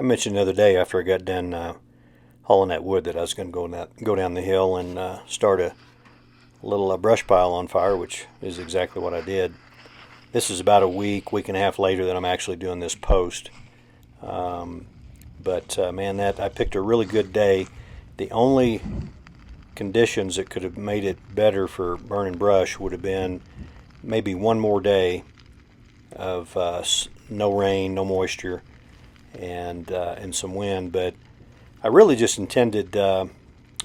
I mentioned the other day after I got done hauling that wood that I was going to go down the hill and start a little brush pile on fire, which is exactly what I did. This is about a week and a half later that I'm actually doing this post. But man, that I picked a really good day. The only conditions that could have made it better for burning brush would have been maybe one more day of no rain, no moisture, and some wind. But I really just intended to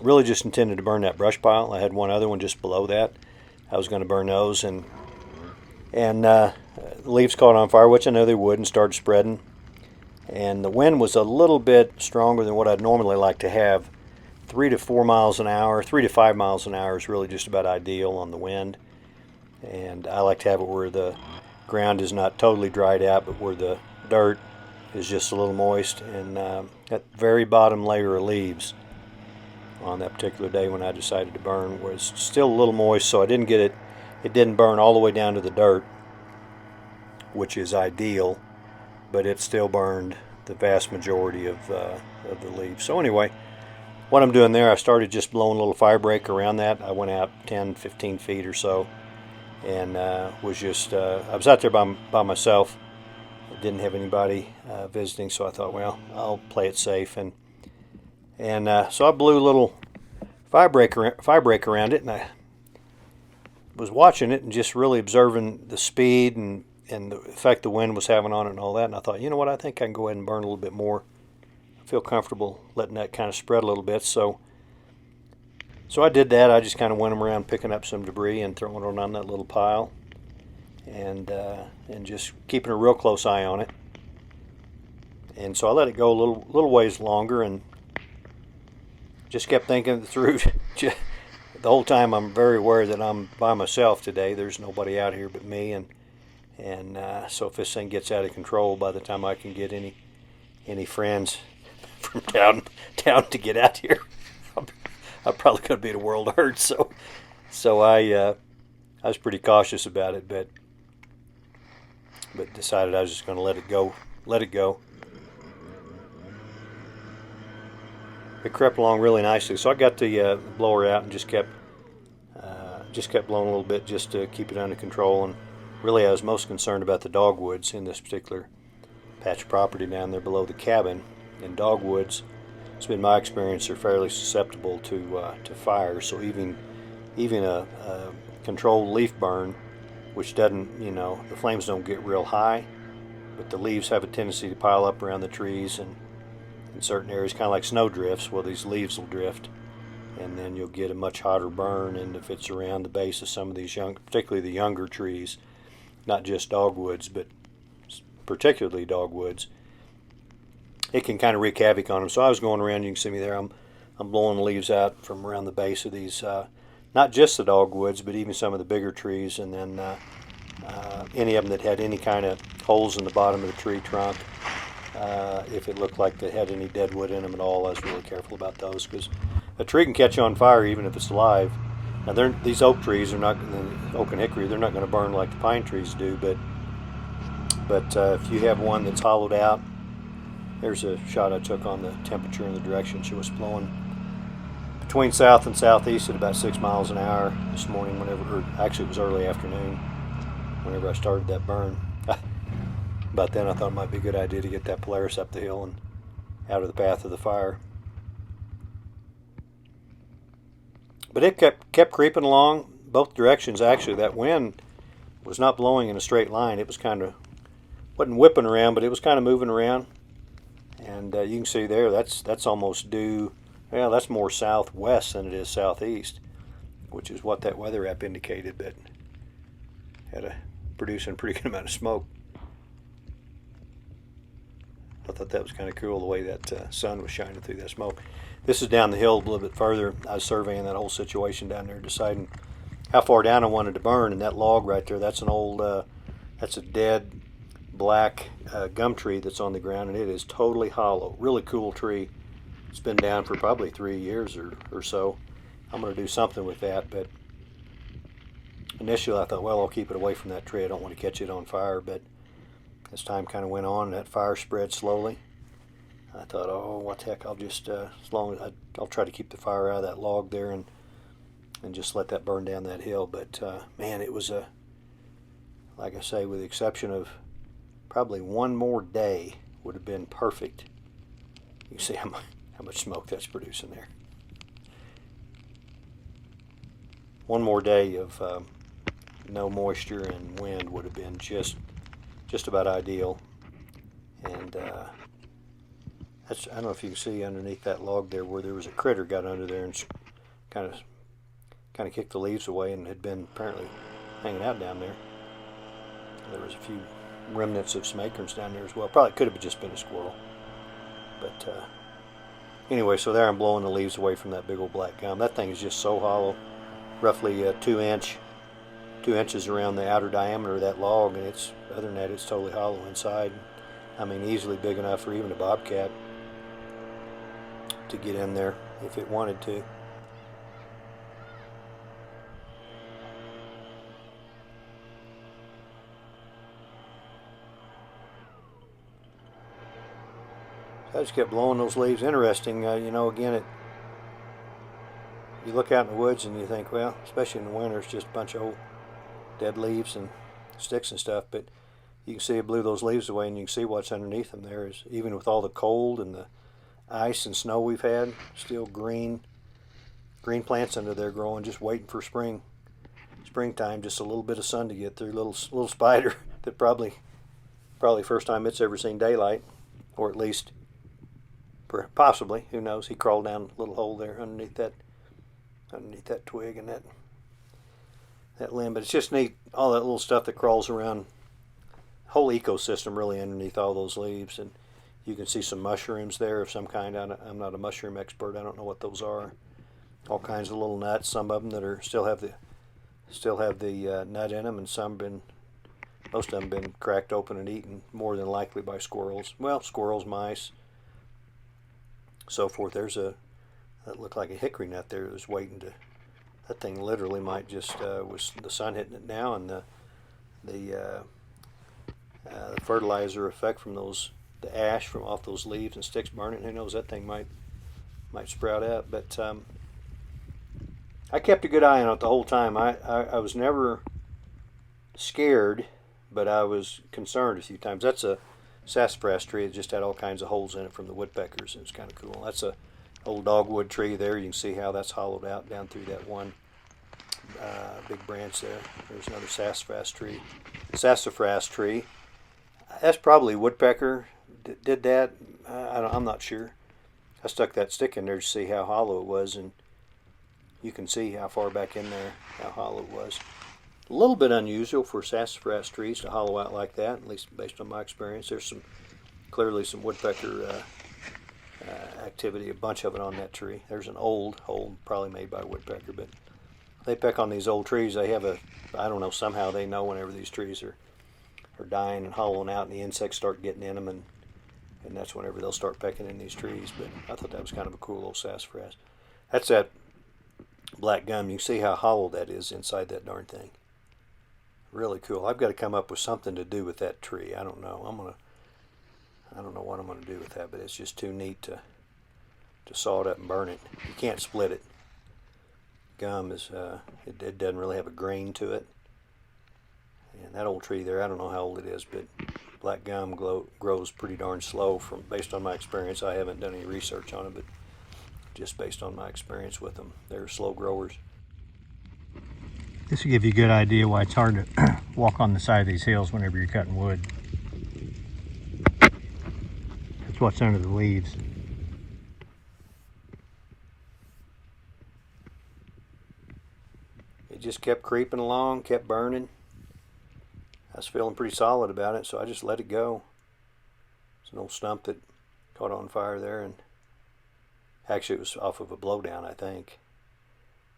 burn that brush pile. I had one other one just below that. I was going to burn those, and leaves caught on fire, which I know they would, and started spreading. And the wind was a little bit stronger than what I'd normally like to have. 3 to 4 miles an hour, 3 to 5 miles an hour is really just about ideal on the wind. And I like to have it where the ground is not totally dried out, but where the dirt is just a little moist. And that very bottom layer of leaves on that particular day when I decided to burn was still a little moist, so I didn't get it. It didn't burn all the way down to the dirt, which is ideal, but it still burned the vast majority of the leaves. So anyway, what I'm doing there, I started just blowing a little fire break around that. I went out 10, 15 feet or so, and was just I was out there by myself. I didn't have anybody visiting, so I thought, well, I'll play it safe, and so I blew a little fire break around it, and I was watching it and just really observing the speed and the effect the wind was having on it and all that. And I thought, you know what, I think I can go ahead and burn a little bit more. I feel comfortable letting that kind of spread a little bit. So I did that. I just kind of went around picking up some debris and throwing it on that little pile, and just keeping a real close eye on it. And so I let it go a little ways longer, and just kept thinking it through. The whole time I'm very aware that I'm by myself today. There's nobody out here but me, and so if this thing gets out of control, by the time I can get any friends from town to get out here, I'm probably going to be the world of hurt. So I was pretty cautious about it, but decided I was just going to let it go. It crept along really nicely, so I got the blower out and just kept blowing a little bit just to keep it under control. And really, I was most concerned about the dogwoods in this particular patch of property down there below the cabin. And dogwoods, it's been my experience, are fairly susceptible to fire. So even a controlled leaf burn, which doesn't, the flames don't get real high, but the leaves have a tendency to pile up around the trees and in certain areas, kind of like snow drifts. Well, these leaves will drift, and then you'll get a much hotter burn. And if it's around the base of some of these particularly the younger trees, not just dogwoods, but particularly dogwoods, it can kind of wreak havoc on them. So I was going around. You can see me there. I'm blowing leaves out from around the base of these, not just the dogwoods, but even some of the bigger trees, and then any of them that had any kind of holes in the bottom of the tree trunk. If it looked like they had any dead wood in them at all, I was really careful about those, because a tree can catch on fire even if it's alive. Now, these oak trees are not, oak and hickory, they're not going to burn like the pine trees do, but if you have one that's hollowed out, there's a shot I took on the temperature and the direction. She was blowing between south and southeast at about 6 miles an hour this morning, or actually it was early afternoon whenever I started that burn. About then I thought it might be a good idea to get that Polaris up the hill and out of the path of the fire. But it kept creeping along both directions. Actually, that wind was not blowing in a straight line. It was wasn't whipping around, but it was kind of moving around. And you can see there, that's almost due. Well, that's more southwest than it is southeast, which is what that weather app indicated. But producing a pretty good amount of smoke. I thought that was kind of cool the way that sun was shining through that smoke. This is down the hill a little bit further. I was surveying that whole situation down there, deciding how far down I wanted to burn. And that log right there, that's an old, that's a dead black gum tree that's on the ground, and it is totally hollow. Really cool tree. It's been down for probably 3 years or so. I'm going to do something with that, but initially I thought, well, I'll keep it away from that tree. I don't want to catch it on fire, but as time kind of went on, that fire spread slowly. I thought, oh, what the heck, I'll just, as long as I'll try to keep the fire out of that log there and just let that burn down that hill. But man, it was like I say, with the exception of probably one more day would have been perfect. You can see how much smoke that's producing there. One more day of no moisture and wind would have been just about ideal. And I don't know if you can see underneath that log there where there was a critter got under there and kind of kicked the leaves away and had been apparently hanging out down there. There was a few remnants of some acorns down there as well. Probably could have just been a squirrel. But anyway, so there I'm blowing the leaves away from that big old black gum. That thing is just so hollow, roughly 2 inches around the outer diameter of that log, and it's, other than that, it's totally hollow inside. I mean, easily big enough for even a bobcat to get in there if it wanted to. So I just kept blowing those leaves. Interesting, you know, again, you look out in the woods and you think, well, especially in the winter, it's just a bunch of old dead leaves and sticks and stuff, but you can see it blew those leaves away, and you can see what's underneath them there is, even with all the cold and the ice and snow we've had, still green plants under there growing, just waiting for springtime, just a little bit of sun to get through. Little spider that probably first time it's ever seen daylight, or at least possibly, who knows, he crawled down a little hole there underneath that twig and that limb. But it's just neat, all that little stuff that crawls around, whole ecosystem really underneath all those leaves. And you can see some mushrooms there of some kind. I'm not a mushroom expert. I don't know what those are. All kinds of little nuts. Some of them that are still have the nut in them, and most of them been cracked open and eaten, more than likely by squirrels. Well, squirrels, mice, so forth. That looked like a hickory nut there that was waiting to. That thing literally might just was the sun hitting it now, and the fertilizer effect from the ash from off those leaves and sticks burning. Who knows, that thing might sprout up. But I kept a good eye on it the whole time. I was never scared, but I was concerned a few times. That's a sassafras tree that just had all kinds of holes in it from the woodpeckers. It was kind of cool. That's a old dogwood tree there. You can see how that's hollowed out down through that one big branch there. There's another sassafras tree. That's probably woodpecker did that. I'm not sure. I stuck that stick in there to see how hollow it was, and you can see how far back in there how hollow it was. A little bit unusual for sassafras trees to hollow out like that, at least based on my experience. There's clearly some woodpecker activity, a bunch of it on that tree. There's an old hole, probably made by a woodpecker, but they peck on these old trees. They have I don't know, somehow they know whenever these trees are dying and hollowing out, and the insects start getting in them, and that's whenever they'll start pecking in these trees. But I thought that was kind of a cool little sassafras. That's that black gum. You can see how hollow that is inside that darn thing. Really cool. I've got to come up with something to do with that tree. I don't know. I don't know what I'm going to do with that, but it's just too neat to saw it up and burn it. You can't split it. Gum is it doesn't really have a grain to it. And that old tree there, I don't know how old it is, but black gum grows pretty darn slow. Based on my experience, I haven't done any research on it, but just based on my experience with them, they're slow growers. This will give you a good idea why it's hard to walk on the side of these hills whenever you're cutting wood. That's what's under the leaves. It just kept creeping along, kept burning. I was feeling pretty solid about it, so I just let it go. It's an old stump that caught on fire there, and actually it was off of a blowdown, I think.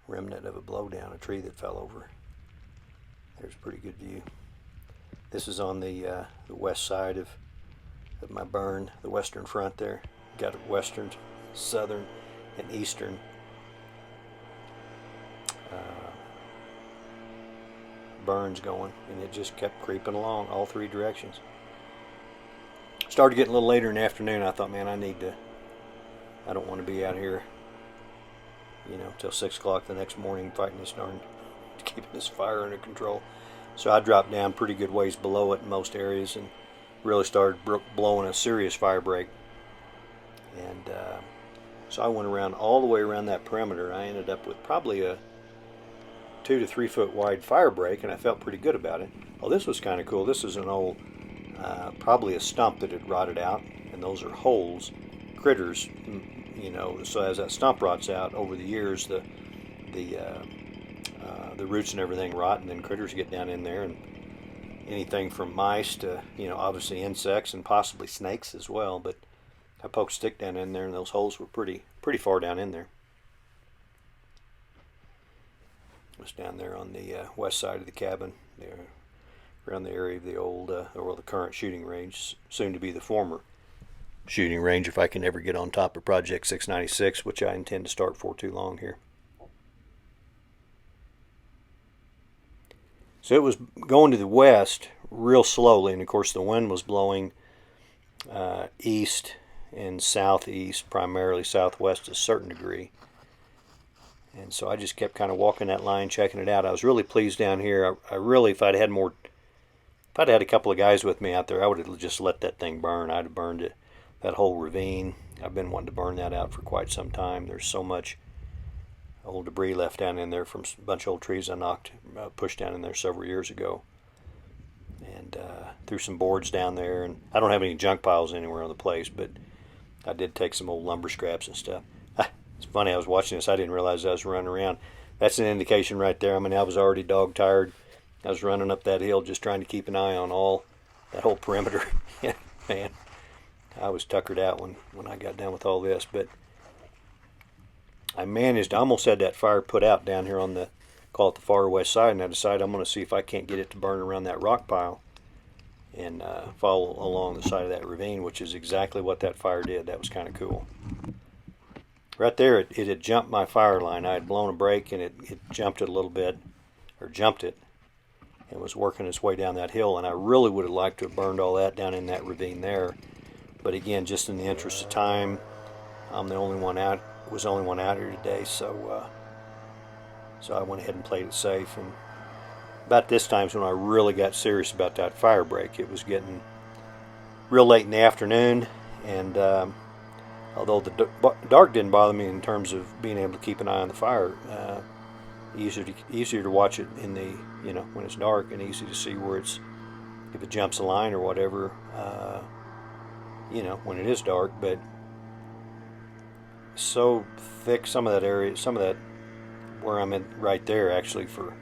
Remnant of a blowdown, a tree that fell over. There's a pretty good view. This is on the west side of my burn, the western front there. Got a western, southern, and eastern burns going, and it just kept creeping along all three directions. Started getting a little later in the afternoon. I thought, man, I don't want to be out here, till 6 o'clock the next morning fighting this darn, keeping this fire under control. So I dropped down pretty good ways below it in most areas and really started blowing a serious fire break. And so I went around all the way around that perimeter. I ended up with probably a 2 to 3 foot wide fire break, and I felt pretty good about it. Oh, this was kind of cool. This is an old, probably a stump that had rotted out, and those are holes, critters, so as that stump rots out over the years, the roots and everything rot, and then critters get down in there, and anything from mice to, obviously insects and possibly snakes as well. But I poked a stick down in there, and those holes were pretty far down in there. It was down there on the west side of the cabin, there, around the area of the old, or the current shooting range, soon to be the former shooting range, if I can ever get on top of Project 696, which I intend to start for too long here. So it was going to the west real slowly, and of course the wind was blowing east and southeast, primarily southwest to a certain degree. And so I just kept kind of walking that line, checking it out. I was really pleased down here. I really, if I'd had a couple of guys with me out there, I would have just let that thing burn. I'd have burned it, that whole ravine. I've been wanting to burn that out for quite some time. There's so much old debris left down in there from a bunch of old trees I pushed down in there several years ago. And threw some boards down there. And I don't have any junk piles anywhere on the place, but I did take some old lumber scraps and stuff. It's funny, I was watching this, I didn't realize I was running around. That's an indication right there. I mean, I was already dog tired. I was running up that hill just trying to keep an eye on that whole perimeter. Yeah, man, I was tuckered out when I got done with all this. But I almost had that fire put out down here on call it the far west side, and I decided I'm going to see if I can't get it to burn around that rock pile and follow along the side of that ravine, which is exactly what that fire did. That was kind of cool. Right there, it had jumped my fire line. I had blown a break, and it jumped it a little bit, and was working its way down that hill. And I really would have liked to have burned all that down in that ravine there. But again, just in the interest of time, I'm the only one out here today, so I went ahead and played it safe. And about this time is when I really got serious about that fire break. It was getting real late in the afternoon, and although the dark didn't bother me in terms of being able to keep an eye on the fire, easier to watch it in the when it's dark, and easy to see where if it jumps a line or whatever, when it is dark. But so thick, some of that where I'm at right there, actually for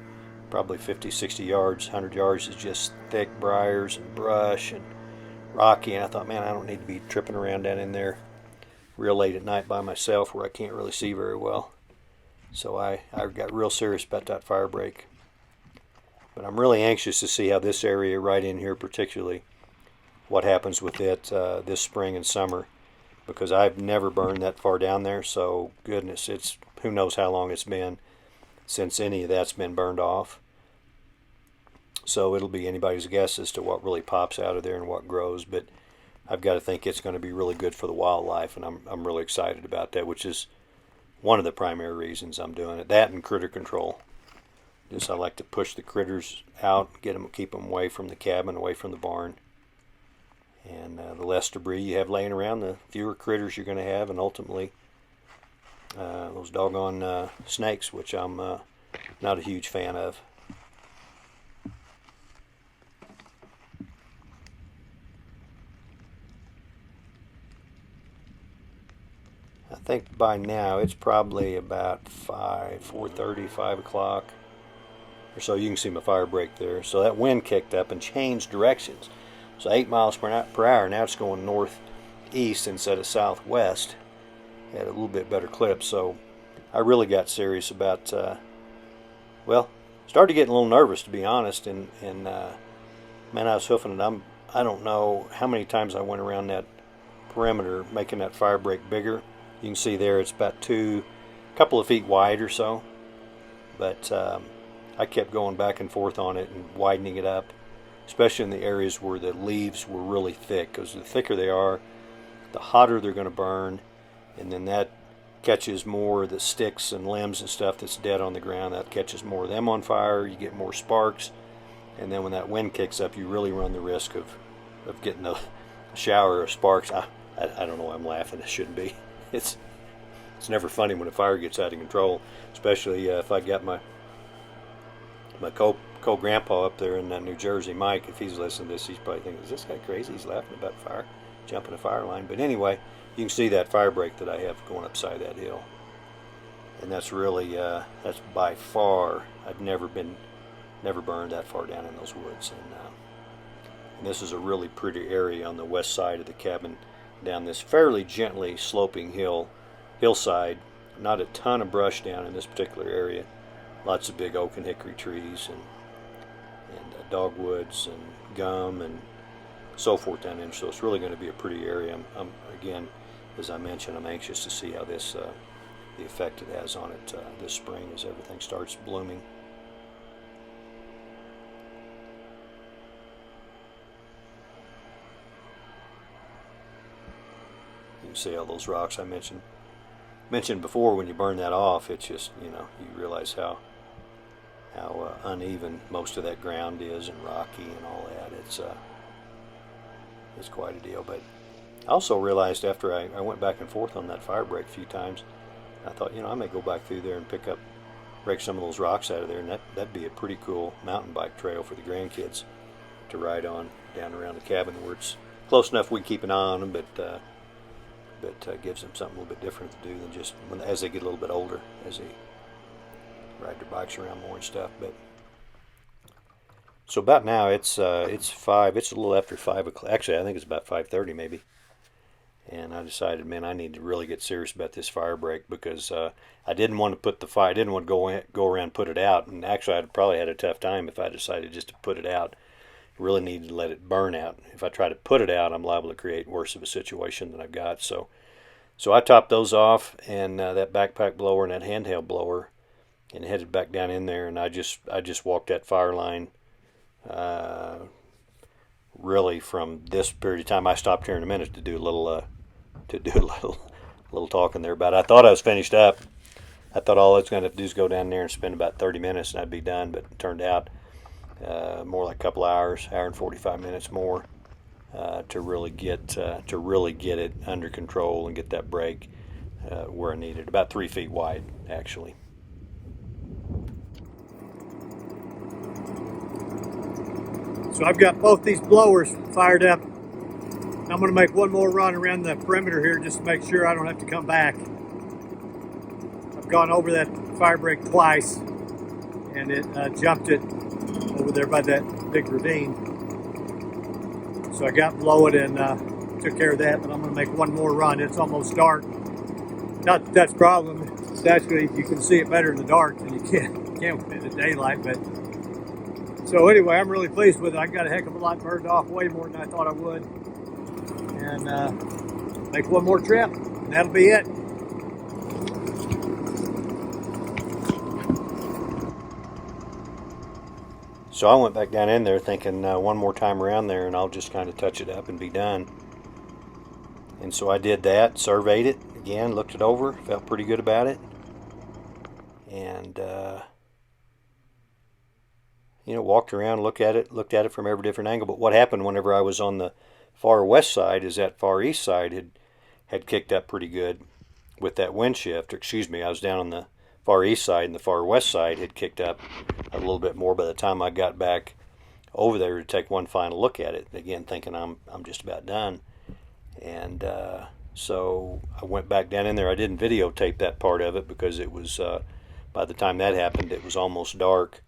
probably 50, 60 yards, 100 yards, is just thick briars and brush and rocky. And I thought, man, I don't need to be tripping around down in there real late at night by myself where I can't really see very well. So I got real serious about that fire break. But I'm really anxious to see how this area right in here particularly, what happens with it this spring and summer, because I've never burned that far down there. So goodness, it's who knows how long it's been since any of that's been burned off. So it'll be anybody's guess as to what really pops out of there and what grows. But I've got to think it's going to be really good for the wildlife, and I'm really excited about that, which is one of the primary reasons I'm doing it. That and critter control. Just I like to push the critters out, keep them away from the cabin, away from the barn. And the less debris you have laying around, the fewer critters you're going to have, and ultimately those doggone snakes, which I'm not a huge fan of. I think by now it's probably about 4:30, 5 o'clock or so. You can see my fire break there. So that wind kicked up and changed directions. So 8 miles per hour. Now it's going northeast instead of southwest. Had a little bit better clip. So I really got serious about, well, started getting a little nervous, to be honest. And man, I was hoofing it. I don't know how many times I went around that perimeter making that fire break bigger. You can see there it's about a couple of feet wide or so. But I kept going back and forth on it and widening it up, especially in the areas where the leaves were really thick, because the thicker they are, the hotter they're going to burn, and then that catches more of the sticks and limbs and stuff that's dead on the ground. That catches more of them on fire. You get more sparks, and then when that wind kicks up, you really run the risk of getting a shower of sparks. I don't know why I'm laughing. It shouldn't be. It's never funny when a fire gets out of control, especially if I got my co-grandpa up there in New Jersey, Mike. If he's listening to this, he's probably thinking, is this guy crazy? He's laughing about fire, jumping a fire line. But anyway, you can see that fire break that I have going upside that hill. And that's really, that's by far, I've never burned that far down in those woods. And this is a really pretty area on the west side of the cabin, down this fairly gently sloping hillside. Not a ton of brush down in this particular area. Lots of big oak and hickory trees and dogwoods and gum and so forth down there. So it's really going to be a pretty area. I'm again, as I mentioned, I'm anxious to see how this the effect it has on it this spring as everything starts blooming. You can see all those rocks I mentioned before. When you burn that off, it's just, you realize how uneven most of that ground is and rocky and all that. It's quite a deal. But I also realized after I went back and forth on that fire break a few times, I thought, I may go back through there and break some of those rocks out of there, and that'd be a pretty cool mountain bike trail for the grandkids to ride on down around the cabin, where it's close enough we keep an eye on them, but gives them something a little bit different to do than just as they get a little bit older, as they ride their bikes around more and stuff. But so about now it's a little after 5 o'clock. Actually, I think it's about 5:30 maybe. And I decided, man, I need to really get serious about this fire break, because I didn't want to put the fire. I didn't want to go around and put it out. And actually, I'd probably had a tough time if I decided just to put it out. I really needed to let it burn out. If I try to put it out, I'm liable to create worse of a situation than I've got. So I topped those off, and that backpack blower and that handheld blower, and headed back down in there. And I just walked that fire line. Really, from this period of time, I stopped here in a minute to do a little talking there about it. I thought I was finished up. I thought all I was going to do is go down there and spend about 30 minutes and I'd be done, but it turned out more like a couple hours, hour and 45 minutes more to really get it under control and get that break where I needed. About 3 feet wide, actually. So I've got both these blowers fired up. I'm going to make one more run around the perimeter here just to make sure I don't have to come back. I've gone over that fire break twice, and it jumped it over there by that big ravine. So I got below it and took care of that, but I'm going to make one more run. It's almost dark. Not that that's a problem. It's actually, you can see it better in the dark than you can in the daylight. But so anyway, I'm really pleased with it. I got a heck of a lot burned off, way more than I thought I would. And make one more trip, and that'll be it. So I went back down in there thinking one more time around there, and I'll just kind of touch it up and be done. And so I did that, surveyed it again, looked it over, felt pretty good about it, and walked around, looked at it from every different angle. But what happened whenever I was on the far west side is that far east side had kicked up pretty good with that wind shift. Or excuse me, I was down on the far east side, and the far west side had kicked up a little bit more by the time I got back over there to take one final look at it. Again, thinking I'm just about done. And so I went back down in there. I didn't videotape that part of it because it was by the time that happened, it was almost dark.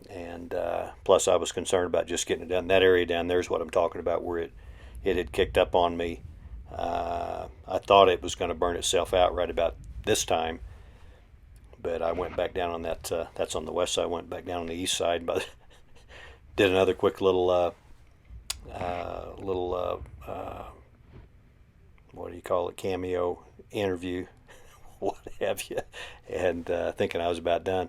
And plus I was concerned about just getting it done. That area down there is what I'm talking about, where it had kicked up on me. I thought it was going to burn itself out right about this time, but I went back down on that. That's on the west side. I went back down on the east side, but did another quick little what do you call it, cameo interview, what have you, and thinking I was about done.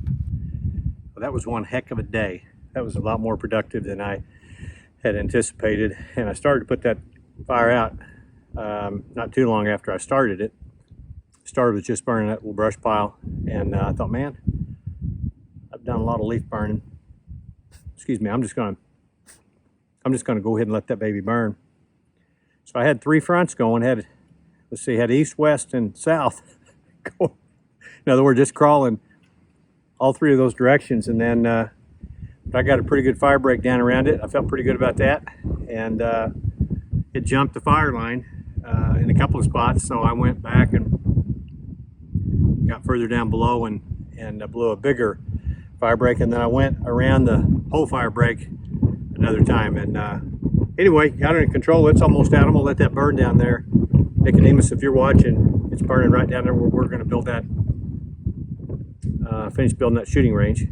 Well, that was one heck of a day. That was a lot more productive than I had anticipated, and I started to put that fire out not too long after I started it. Started with just burning that little brush pile, and I thought, man, I've done a lot of leaf burning. Excuse me, I'm just gonna go ahead and let that baby burn. So I had 3 fronts going. Had east, west, and south going. In other words, just crawling all 3 of those directions, and then I got a pretty good fire break down around it. I felt pretty good about that, and it jumped the fire line in a couple of spots, so I went back and got further down below and blew a bigger fire break, and then I went around the whole fire break another time, and anyway, got it in control. It's almost out. I'm gonna let that burn down there. Nicodemus, if you're watching, it's burning right down there where we're gonna build that, finish building that shooting range.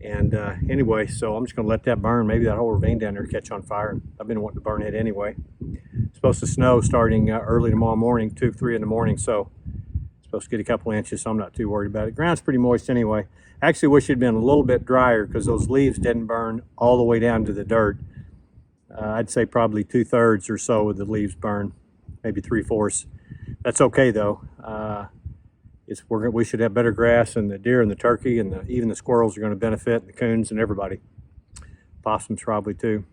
And anyway, so I'm just gonna let that burn. Maybe that whole ravine down there catch on fire. I've been wanting to burn it anyway. It's supposed to snow starting early tomorrow morning, 2, 3 in the morning, so supposed to get a couple inches, so I'm not too worried about it. Ground's pretty moist anyway. I actually wish it'd been a little bit drier because those leaves didn't burn all the way down to the dirt. I'd say probably 2/3 or so of the leaves burn, maybe 3/4. That's okay though. We should have better grass, and the deer and the turkey and even the squirrels are going to benefit, and the coons and everybody. Possums probably too.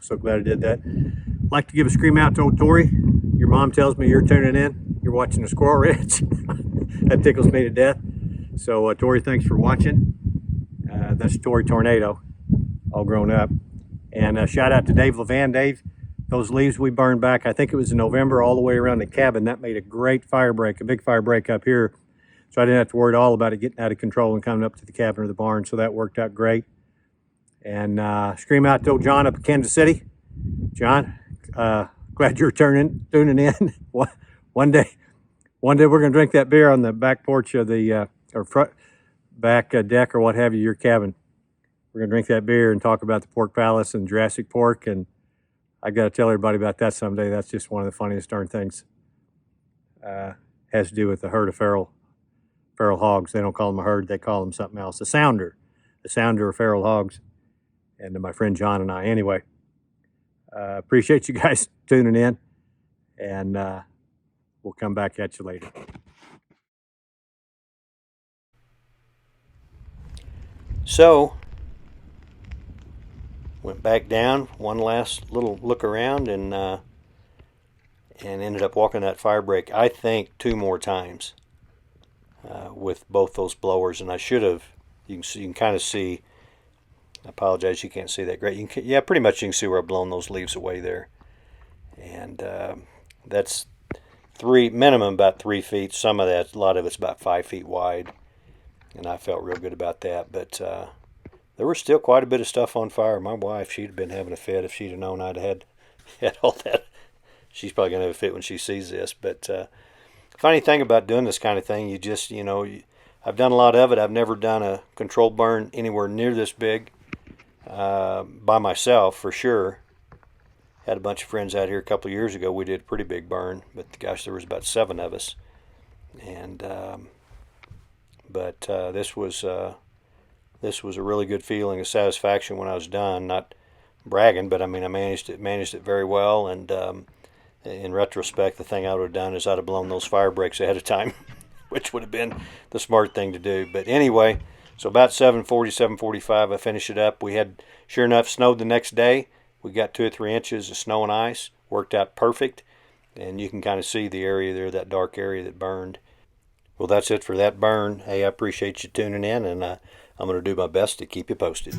So glad I did that. I'd like to give a scream out to old Tori. Your mom tells me you're tuning in. You're watching the squirrel ranch. That tickles me to death. So Tori, thanks for watching. That's Tori Tornado, all grown up. And shout out to Dave Levan. Dave, those leaves we burned back, I think it was in November, all the way around the cabin. That made a great fire break, a big fire break up here. So I didn't have to worry at all about it getting out of control and coming up to the cabin or the barn. So that worked out great. And scream out to old John up in Kansas City. John, glad you're tuning in. One day we're going to drink that beer on the back porch of the, or front back deck or what have you, your cabin. We're going to drink that beer and talk about the pork palace and Jurassic pork, and I got to tell everybody about that someday. That's just one of the funniest darn things. Has to do with the herd of feral hogs. They don't call them a herd, they call them something else. A sounder of feral hogs. And my friend John and I. Anyway, appreciate you guys tuning in, and we'll come back at you later. So went back down, one last little look around, and ended up walking that fire break, I think, 2 more times with both those blowers. And I should have. You can kind of see. I apologize, you can't see that great. Yeah, pretty much you can see where I've blown those leaves away there. And that's minimum about 3 feet. Some of that, a lot of it's about 5 feet wide. And I felt real good about that. But there was still quite a bit of stuff on fire. My wife, she'd have been having a fit if she'd have known I'd had all that. She's probably going to have a fit when she sees this. But funny thing about doing this kind of thing, you just, I've done a lot of it. I've never done a controlled burn anywhere near this big. By myself, for sure. Had a bunch of friends out here a couple of years ago. We did a pretty big burn, but gosh, there was about 7 of us. And this was a really good feeling of satisfaction when I was done. Not bragging, but I mean I managed it very well. And in retrospect, the thing I would have done is I'd have blown those fire breaks ahead of time, which would have been the smart thing to do. But anyway. So about 7:40, 7:45, I finished it up. We had, sure enough, snowed the next day. We got 2 or 3 inches of snow and ice. Worked out perfect. And you can kind of see the area there, that dark area that burned. Well, that's it for that burn. Hey, I appreciate you tuning in, and I'm going to do my best to keep you posted.